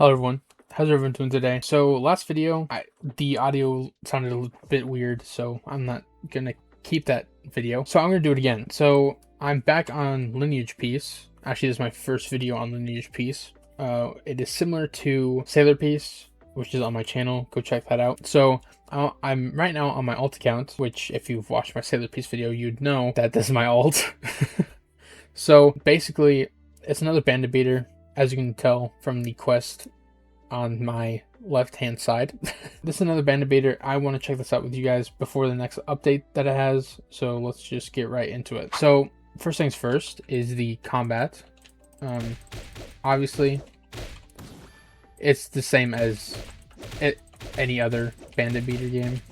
Hello everyone, how's everyone doing today? So last video, the audio sounded a bit weird, so I'm not gonna keep that video. So I'm gonna do it again. So I'm back on Lineage Piece. Actually, this is my first video on Lineage Piece. It is similar to Sailor Piece, which is on my channel. Go check that out. So I'm right now on my alt account, which if you've watched my Sailor Piece video, you'd know that this is my alt. So basically, it's another bandit beater, as you can tell from the quest on my left hand side. This is another bandit beater. I want to check this out with you guys before the next update that it has, so let's just get right into it. So first things first is the combat. Obviously it's the same as any other bandit beater game.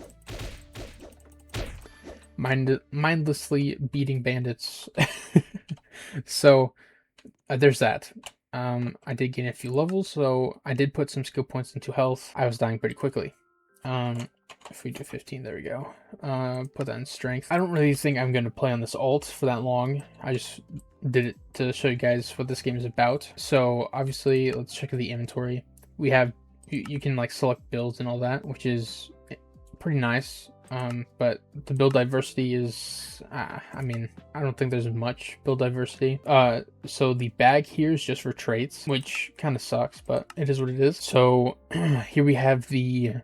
Mindlessly beating bandits. So there's that. I did gain a few levels, so I did put some skill points into health. I was dying pretty quickly. If we do 15, there we go. Put that in strength. I don't really think I'm going to play on this alt for that long. I just did it to show you guys what this game is about. So obviously, let's check the inventory. We have, you can like select builds and all that, which is pretty nice. But the build diversity is, I mean, I don't think there's much build diversity. So the bag here is just for traits, which kind of sucks, but it is what it is. So here we have the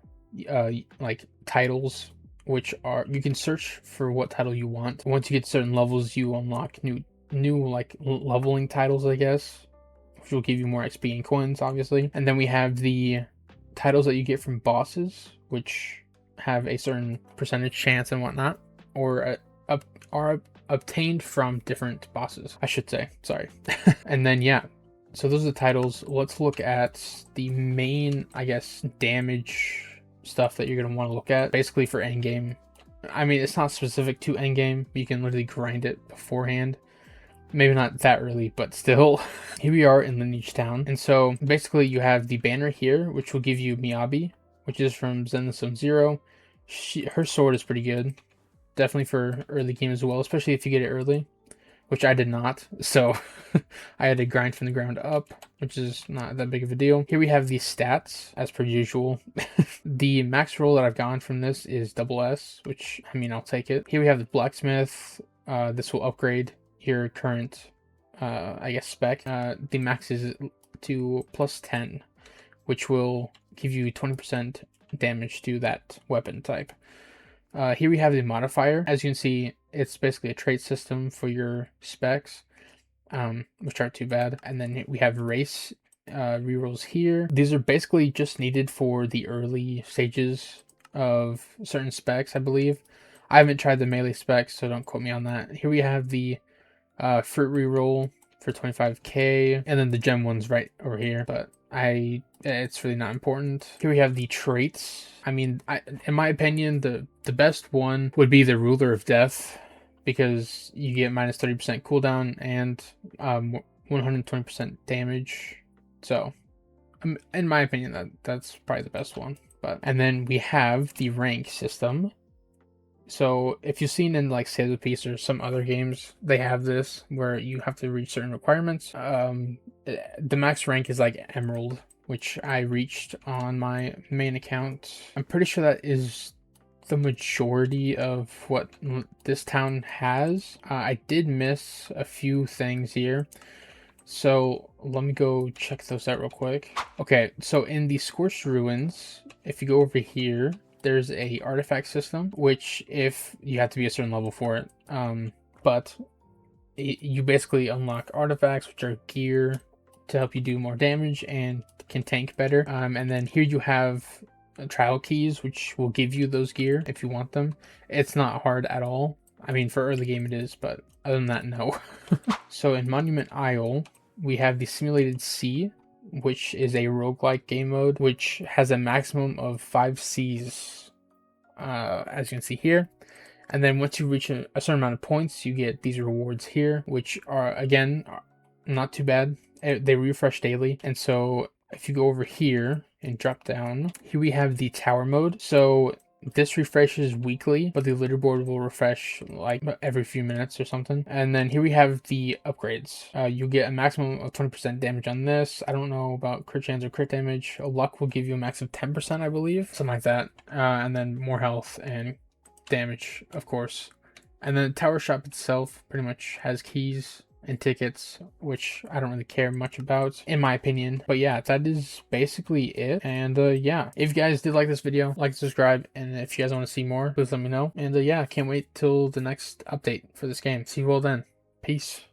like titles, which are, you can search for what title you want. Once you get certain levels, you unlock new like leveling titles, I guess, which will give you more XP and coins, obviously. And then we have the titles that you get from bosses, which have a certain percentage chance and whatnot, or are obtained from different bosses, I should say. Sorry. And then yeah, so those are the titles. Let's look at the main, I guess, damage stuff that you're going to want to look at, basically for endgame. I mean, it's not specific to endgame. You can literally grind it beforehand. Maybe not that early, but still. Here we are in Lineage Town, and so basically you have the banner here, which will give you Miyabi, which is from Zenless Zone Zero. Her sword is pretty good, definitely for early game as well, especially if you get it early, which I did not, so I had to grind from the ground up, which is not that big of a deal. Here we have the stats, as per usual. The max roll that I've gotten from this is double S, which, I mean, I'll take it. Here we have the blacksmith. This will upgrade your current, I guess, spec. The max is to plus 10, which will give you 20% damage to that weapon type. Here we have the modifier. As you can see, it's basically a trait system for your specs, which aren't too bad. And then we have race rerolls here. These are basically just needed for the early stages of certain specs, I believe. I haven't tried the melee specs, so don't quote me on that. Here we have the fruit reroll for 25k, and then the gem one's right over here, but it's really not important. Here we have the traits. I mean, in my opinion, the best one would be the Ruler of Death, because you get minus 30% cooldown and 120% damage. So, in my opinion, that's probably the best one. And then we have the rank system. So if you've seen in like Sailor Piece or some other games, they have this where you have to reach certain requirements. The max rank is like Emerald, which I reached on my main account. I'm pretty sure that is the majority of what this town has. I did miss a few things here, so let me go check those out real quick. Okay, so in the Scorched Ruins, if you go over here, there's a artifact system, which if you have to be a certain level for it, but you basically unlock artifacts, which are gear to help you do more damage and can tank better. And then here you have trial keys, which will give you those gear if you want them. It's not hard at all. I mean, for early game it is, but other than that, no. So in Monument Isle, we have the Simulated Sea, which is a roguelike game mode, which has a maximum of 5 Cs, as you can see here. And then once you reach a certain amount of points, you get these rewards here, which are, again, not too bad. They refresh daily. And so if you go over here and drop down, here we have the tower mode. So This refreshes weekly, but the leaderboard will refresh like every few minutes or something. And then here we have the upgrades. You get a maximum of 20% damage on this. I don't know about crit chance or crit damage. Luck will give you a max of 10%, I believe, something like that. And then more health and damage, of course. And then the tower shop itself pretty much has keys and tickets, which I don't really care much about, in my opinion. But yeah, that is basically it. And yeah, if you guys did like this video, like, subscribe, and if you guys want to see more, please let me know. And yeah, can't wait till the next update for this game. See you all then. Peace.